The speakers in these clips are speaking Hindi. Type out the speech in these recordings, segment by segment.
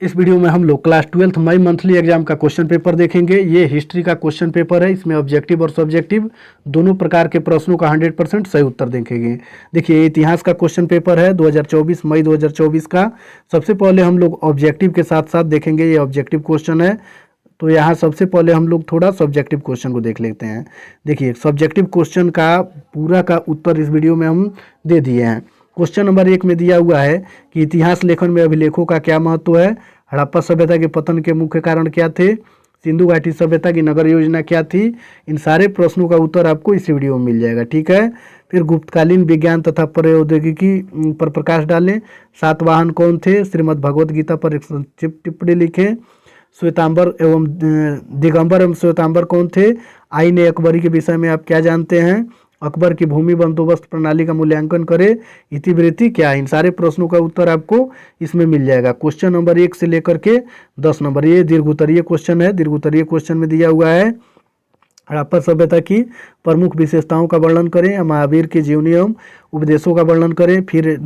इस वीडियो में हम लोग क्लास 12th मई मंथली एग्जाम का क्वेश्चन पेपर देखेंगे। ये हिस्ट्री का क्वेश्चन पेपर है। इसमें ऑब्जेक्टिव और सब्जेक्टिव दोनों प्रकार के प्रश्नों का 100% सही उत्तर देखेंगे। देखिए, इतिहास का क्वेश्चन पेपर है 2024 मई 2024 का। सबसे पहले हम लोग ऑब्जेक्टिव के साथ साथ देखेंगे। ये ऑब्जेक्टिव क्वेश्चन है, तो यहाँ सबसे पहले हम लोग थोड़ा सब्जेक्टिव क्वेश्चन को देख लेते हैं। देखिए, सब्जेक्टिव क्वेश्चन का पूरा का उत्तर इस वीडियो में हम दे दिए हैं। क्वेश्चन नंबर 1 में दिया हुआ है कि इतिहास लेखन में अभिलेखों का क्या महत्व है। हड़प्पा सभ्यता के पतन के मुख्य कारण क्या थे। सिंधु घाटी सभ्यता की नगर योजना क्या थी। इन सारे प्रश्नों का उत्तर आपको इस वीडियो में मिल जाएगा, ठीक है। फिर गुप्तकालीन विज्ञान तथा प्रौद्योगिकी पर प्रकाश डालें। सातवाहन कौन थे। श्रीमद् भगवद गीता पर एक संक्षिप्त टिप्पणी लिखें। श्वेतांबर एवं दिगंबर एवं श्वेतांबर कौन थे। आईन अकबरी के विषय में आप क्या जानते हैं। अकबर की भूमि बंदोबस्त प्रणाली का मूल्यांकन करें। इतिवृत्ति क्या है। इन सारे प्रश्नों का उत्तर आपको इसमें मिल जाएगा। क्वेश्चन नंबर 1 से लेकर के 10 नंबर ये दीर्घोत्तरीय क्वेश्चन है। दीर्घोत्तरीय क्वेश्चन में दिया हुआ है हड़प्पा सभ्यता की प्रमुख विशेषताओं का वर्णन करें। महावीर के जीवनी एवं उपदेशों का वर्णन करें। फिर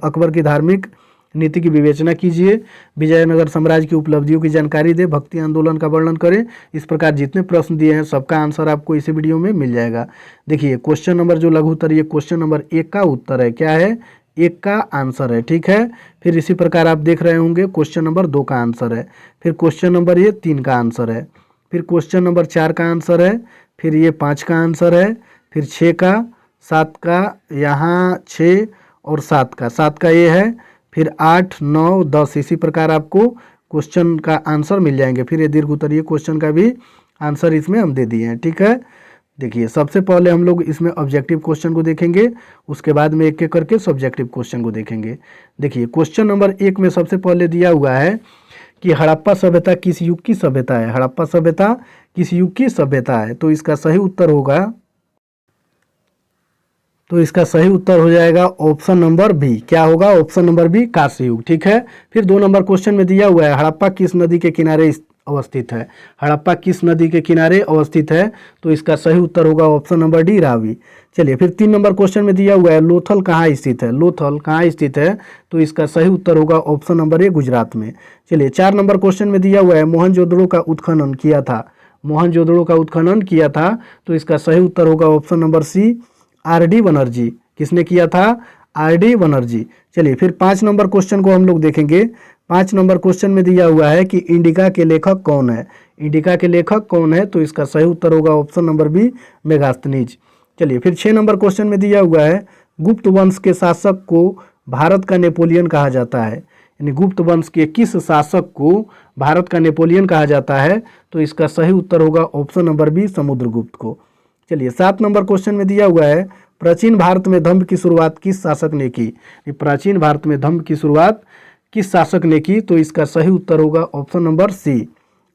अकबर की धार्मिक नीति की विवेचना कीजिए। विजयनगर साम्राज्य की उपलब्धियों की जानकारी दे। भक्ति आंदोलन का वर्णन करें। इस प्रकार जितने प्रश्न दिए हैं सबका आंसर आपको इसी वीडियो में मिल जाएगा। देखिए, क्वेश्चन नंबर जो लघु उत्तर, ये क्वेश्चन नंबर 1 का उत्तर है। क्या है, 1 का आंसर है, ठीक है। फिर इसी प्रकार आप देख रहे होंगे क्वेश्चन नंबर 2 का आंसर है। फिर क्वेश्चन नंबर ये 3 का आंसर है। फिर क्वेश्चन नंबर 4 का आंसर है। फिर ये 5 का आंसर है। फिर 6 का, 7 का, यहाँ 6 और 7 का ये है। फिर 8, 9, 10 इसी प्रकार आपको क्वेश्चन का आंसर मिल जाएंगे। फिर ये दीर्घोत्तरीय क्वेश्चन का भी आंसर इसमें हम दे दिए हैं, ठीक है। देखिए, सबसे पहले हम लोग इसमें ऑब्जेक्टिव क्वेश्चन को देखेंगे, उसके बाद में एक एक करके सब्जेक्टिव क्वेश्चन को देखेंगे। देखिए, क्वेश्चन नंबर 1 में सबसे पहले दिया हुआ है कि हड़प्पा सभ्यता किस युग की सभ्यता है। हड़प्पा सभ्यता किस युग की सभ्यता है, तो इसका सही उत्तर होगा, तो इसका सही उत्तर हो जाएगा ऑप्शन नंबर बी। क्या होगा, ऑप्शन नंबर बी, कांस्य युग, ठीक है। फिर 2 नंबर क्वेश्चन में दिया हुआ है हड़प्पा किस नदी के किनारे अवस्थित है। हड़प्पा किस नदी के किनारे अवस्थित है, तो इसका सही उत्तर होगा ऑप्शन नंबर डी, रावी। चलिए, फिर 3 नंबर क्वेश्चन में दिया हुआ है लोथल कहाँ स्थित है। लोथल कहाँ स्थित है, तो इसका सही उत्तर होगा ऑप्शन नंबर ए, गुजरात में। चलिए, 4 नंबर क्वेश्चन में दिया हुआ है मोहनजोदड़ो का उत्खनन किया था। मोहनजोदड़ो का उत्खनन किया था, तो इसका सही उत्तर होगा option number C, R D. Banerjee. किसने किया था, आर.डी. बनर्जी। चलिए, फिर 5 नंबर क्वेश्चन को हम लोग देखेंगे। 5 नंबर क्वेश्चन में दिया हुआ है कि इंडिका के लेखक कौन है। इंडिका के लेखक कौन है, तो इसका सही उत्तर होगा ऑप्शन नंबर बी, मेगास्थनीज। चलिए, फिर 6 नंबर क्वेश्चन में दिया हुआ है गुप्त वंश के शासक को भारत का नेपोलियन कहा जाता है। यानी गुप्त वंश के किस शासक को भारत का नेपोलियन कहा जाता है, तो इसका सही उत्तर होगा ऑप्शन नंबर बी, समुद्रगुप्त को। चलिए, 7 नंबर क्वेश्चन में दिया हुआ है प्राचीन भारत में धम्म की शुरुआत किस शासक ने की। प्राचीन भारत में धम्म की शुरुआत किस शासक ने की, तो इसका सही उत्तर होगा ऑप्शन नंबर सी,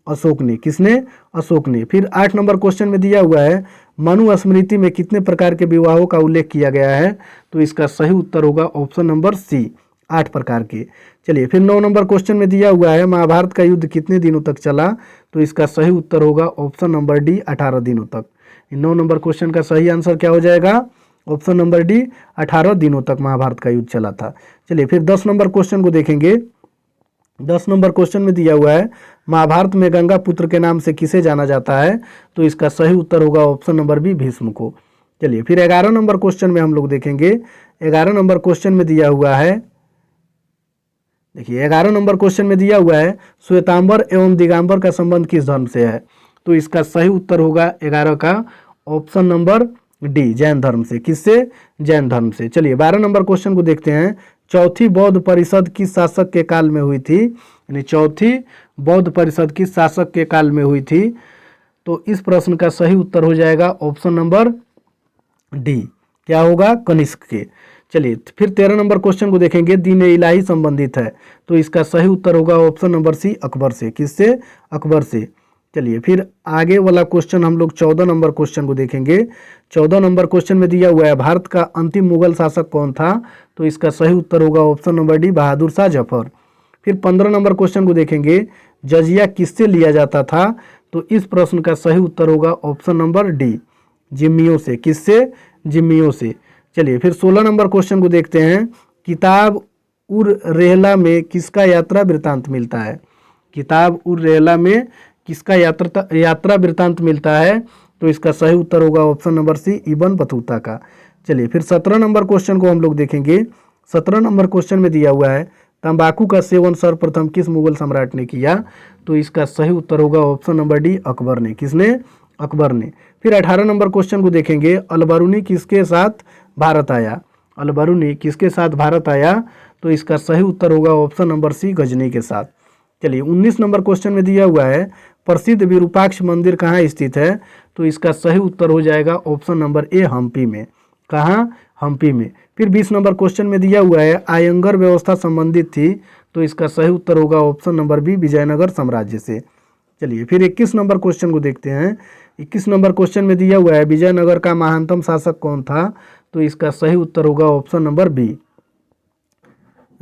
अशोक ने। किसने, अशोक ने। फिर 8 नंबर क्वेश्चन में दिया हुआ है मनु स्मृति में कितने प्रकार के विवाहों का उल्लेख किया गया है, तो इसका सही उत्तर होगा ऑप्शन नंबर सी, 8 प्रकार के। चलिए, फिर 9 नंबर क्वेश्चन में दिया हुआ है महाभारत का युद्ध कितने दिनों तक चला, तो इसका सही उत्तर होगा ऑप्शन नंबर डी, 18 दिनों तक। 9 नंबर क्वेश्चन का सही आंसर क्या हो जाएगा, ऑप्शन नंबर डी, 18 दिनों तक महाभारत का युद्ध चला था। चलिए, फिर 10 नंबर क्वेश्चन को देखेंगे। 10 नंबर क्वेश्चन में दिया हुआ है महाभारत में गंगा पुत्र के नाम से किसे जाना जाता है, तो इसका सही उत्तर होगा ऑप्शन नंबर बी, भीष्म को। चलिए, फिर 11 नंबर क्वेश्चन में हम लोग देखेंगे। 11 नंबर क्वेश्चन में दिया हुआ है, देखिए 11 नंबर क्वेश्चन में दिया हुआ है श्वेतांबर एवं दिगंबर का संबंध किस धर्म से है, तो इसका सही उत्तर होगा 11 का ऑप्शन नंबर डी, जैन धर्म से। किससे, जैन धर्म से। चलिए, 12 नंबर क्वेश्चन को देखते हैं। चौथी बौद्ध परिषद किस शासक के काल में हुई थी। यानी चौथी बौद्ध परिषद किस शासक के काल में हुई थी, तो इस प्रश्न का सही उत्तर हो जाएगा ऑप्शन नंबर डी, क्या होगा, कनिष्क के। चलिए, फिर 13 नंबर क्वेश्चन को देखेंगे। दीन इलाही संबंधित है, तो इसका सही उत्तर होगा ऑप्शन नंबर सी, अकबर से। किससे, अकबर से। चलिए, फिर आगे वाला क्वेश्चन हम लोग 14 नंबर क्वेश्चन को देखेंगे। 14 नंबर क्वेश्चन में दिया हुआ है भारत का अंतिम मुगल शासक कौन था, तो इसका सही उत्तर होगा option number D, Bahadur Shah Zafar. फिर 15 नंबर क्वेश्चन को देखेंगे। जजिया किससे लिया जाता था, तो इस प्रश्न का सही उत्तर होगा ऑप्शन नंबर डी, जिम्मियों से। किससे, जिम्मियों से। चलिए, फिर 16 नंबर क्वेश्चन को देखते हैं। किताब उर रेहला में किसका यात्रा वृत्तांत मिलता है? किताब उर रेहला में किसका यात्रा वृत्तांत मिलता है? तो इसका सही उत्तर होगा option number C, Ibn Battuta का। चलिए फिर 17 नंबर क्वेश्चन को हम लोग देखेंगे। 17 नंबर क्वेश्चन में दिया हुआ है तंबाकू का सेवन सर्वप्रथम किस मुगल सम्राट ने किया? तो इसका सही उत्तर होगा ऑप्शन नंबर डी, अकबर ने। किसने? अकबर ने। फिर 18 नंबर क्वेश्चन को देखेंगे, अलबरूनी किसके साथ भारत आया? अलबरूनी किसके साथ भारत आया? तो इसका सही उत्तर होगा ऑप्शन नंबर सी, गजनी के साथ। चलिए 19 नंबर क्वेश्चन में दिया हुआ है प्रसिद्ध विरूपाक्ष मंदिर कहाँ स्थित है? तो इसका सही उत्तर हो जाएगा ऑप्शन नंबर ए, हम्पी में। कहाँ? हम्पी में। फिर 20 नंबर क्वेश्चन में दिया हुआ है आयंगर व्यवस्था संबंधित थी, तो इसका सही उत्तर होगा ऑप्शन नंबर बी, विजयनगर साम्राज्य से। चलिए फिर 21 नंबर क्वेश्चन को देखते हैं। 21 नंबर क्वेश्चन में दिया हुआ है विजयनगर का महानतम शासक कौन था? तो इसका सही उत्तर होगा ऑप्शन नंबर बी,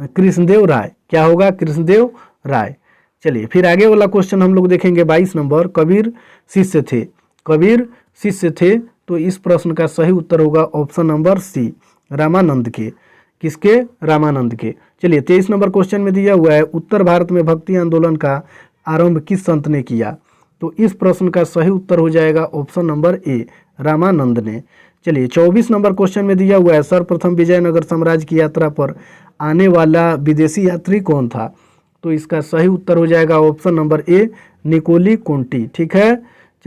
कृष्णदेव राय। क्या होगा? कृष्णदेव राय। चलिए फिर आगे वाला क्वेश्चन हम लोग देखेंगे 22 नंबर, कबीर शिष्य थे। कबीर शिष्य थे, तो इस प्रश्न का सही उत्तर होगा ऑप्शन नंबर सी, रामानंद के। किसके? रामानंद के। चलिए 23 नंबर क्वेश्चन में दिया हुआ है उत्तर भारत में भक्ति आंदोलन का आरंभ किस संत ने किया? तो इस प्रश्न का सही उत्तर हो जाएगा ऑप्शन नंबर ए, रामानंद ने। चलिए 24 नंबर क्वेश्चन में दिया हुआ है सर्वप्रथम विजयनगर साम्राज्य की यात्रा पर आने वाला विदेशी यात्री कौन था? तो इसका सही उत्तर हो जाएगा ऑप्शन नंबर ए, निकोली कोंटी। ठीक है।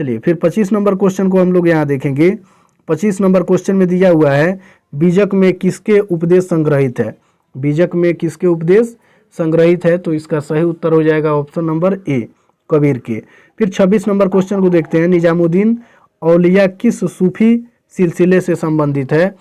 चलिए फिर 25 नंबर क्वेश्चन को हम लोग यहाँ देखेंगे। 25 नंबर क्वेश्चन में दिया हुआ है बीजक में किसके उपदेश संग्रहित है? बीजक में किसके उपदेश संग्रहित है? तो इसका सही उत्तर हो जाएगा ऑप्शन नंबर ए, कबीर के। फिर 26 नंबर क्वेश्चन को देखते हैं, निजामुद्दीन औलिया किस सूफी सिलसिले से संबंधित है?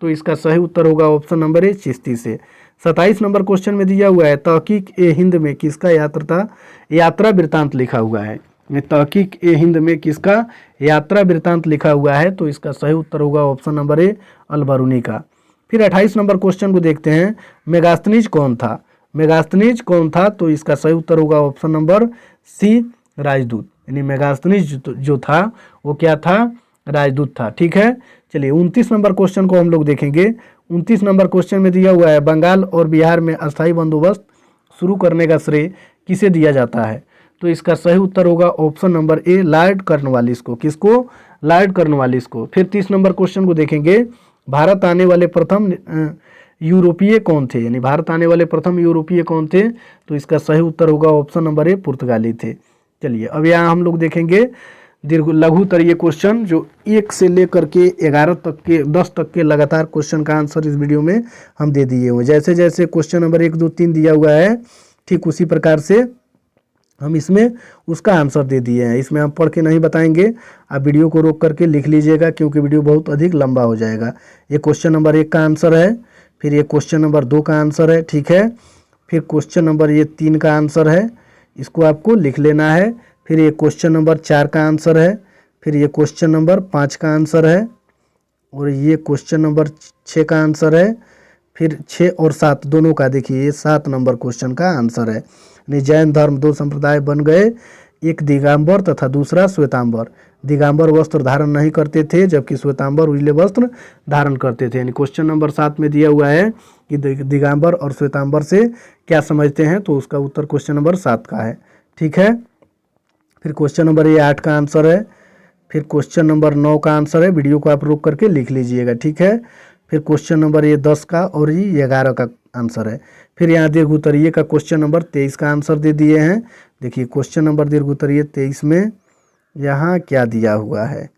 तो इसका सही उत्तर होगा ऑप्शन नंबर ए, चिश्ती से। 27 नंबर क्वेश्चन में दिया हुआ है तहकीक ए हिंद में किसका यात्रा वृत्तांत लिखा हुआ है? तहकीक ए हिंद में किसका यात्रा वृत्तांत लिखा हुआ है? तो इसका सही उत्तर होगा ऑप्शन नंबर ए, अलबरूनी का। फिर 28 नंबर क्वेश्चन को देखते हैं, मेगास्थनीज कौन था? मेगास्थनीज कौन था? तो इसका सही उत्तर होगा ऑप्शन नंबर सी, राजदूत। यानी मेगास्थनीज जो था वो क्या था? राजदूत था। ठीक है। चलिए 29 नंबर क्वेश्चन को हम लोग देखेंगे। 29 नंबर क्वेश्चन में दिया हुआ है बंगाल और बिहार में अस्थायी बंदोबस्त शुरू करने का श्रेय किसे दिया जाता है? तो इसका सही उत्तर होगा option number A, Lord Cornwallis को। किसको? लॉर्ड कॉर्नवालिस को। फिर 30 नंबर क्वेश्चन को देखेंगे, भारत आने वाले प्रथम यूरोपीय कौन थे? यानी भारत आने वाले प्रथम यूरोपीय कौन थे? तो इसका सही उत्तर होगा ऑप्शन नंबर ए, पुर्तगाली थे। चलिए अब यहाँ हम लोग देखेंगे दीर्घ लघु तरीय क्वेश्चन जो 1 से लेकर के 11 तक के 10 तक के लगातार क्वेश्चन का आंसर इस वीडियो में हम दे दिए हुए। जैसे जैसे क्वेश्चन नंबर 1, 2, 3 दिया हुआ है ठीक उसी प्रकार से हम इसमें उसका आंसर दे दिए हैं। इसमें हम पढ़ के नहीं बताएंगे, आप वीडियो को रोक करके लिख लीजिएगा क्योंकि वीडियो बहुत अधिक लंबा हो जाएगा। ये क्वेश्चन नंबर 1 का आंसर है, फिर ये क्वेश्चन नंबर 2 का आंसर है। ठीक है। फिर क्वेश्चन नंबर ये 3 का आंसर है, इसको आपको लिख लेना है। फिर ये क्वेश्चन नंबर 4 का आंसर है, फिर ये क्वेश्चन नंबर 5 का आंसर है, और ये क्वेश्चन नंबर 6 का आंसर है। फिर 6 और 7 दोनों का देखिए, ये 7 नंबर क्वेश्चन का आंसर है। जैन धर्म 2 संप्रदाय बन गए, एक दिगंबर तथा दूसरा श्वेतांबर। दिगंबर वस्त्र धारण नहीं करते थे जबकि श्वेतांबर उजले वस्त्र धारण करते थे। यानी क्वेश्चन नंबर 7 में दिया हुआ है कि दिगंबर और श्वेतांबर से क्या समझते हैं, तो उसका उत्तर क्वेश्चन नंबर 7 का है। ठीक है। फिर क्वेश्चन नंबर ये 8 का आंसर है, फिर क्वेश्चन नंबर 9 का आंसर है, वीडियो को आप रोक करके लिख लीजिएगा। ठीक है। फिर क्वेश्चन नंबर ये 10 का और ये 11 का आंसर है। फिर यहाँ दीर्घ उत्तरीय का क्वेश्चन नंबर 23 का आंसर दे दिए हैं। देखिए क्वेश्चन नंबर दीर्घ उत्तरीय 23 में यहाँ क्या दिया हुआ है,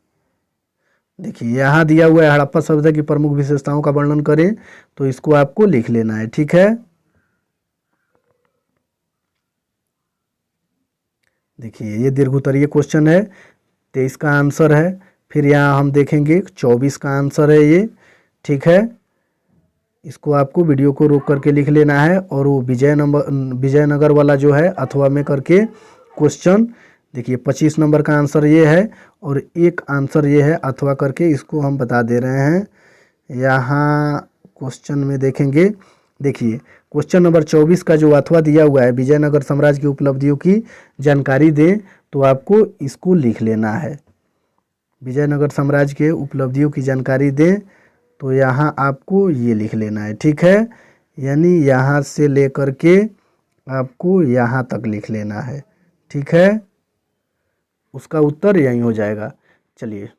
देखिए यहाँ दिया हुआ है हड़प्पा सभ्यता की प्रमुख विशेषताओं का वर्णन करें, तो इसको आपको लिख लेना है। ठीक है। देखिए ये दीर्घ उत्तरीय क्वेश्चन है, 23 का आंसर है। फिर यहाँ हम देखेंगे 24 का आंसर है ये। ठीक है। इसको आपको वीडियो को रोक करके लिख लेना है, और वो विजयनगर वाला जो है अथवा में करके क्वेश्चन देखिए 25 नंबर का आंसर ये है, और एक आंसर ये है अथवा करके, इसको हम बता दे रहे हैं। यहाँ क्वेश्चन में देखेंगे, देखिए क्वेश्चन नंबर 24 का जो अथवा दिया हुआ है, विजयनगर साम्राज्य की उपलब्धियों की जानकारी दें, तो आपको इसको लिख लेना है। विजयनगर साम्राज्य के उपलब्धियों की जानकारी दें, तो यहाँ आपको ये लिख लेना है। ठीक है। यानी यहाँ से लेकर के आपको यहाँ तक लिख लेना है। ठीक है, उसका उत्तर यही हो जाएगा। चलिए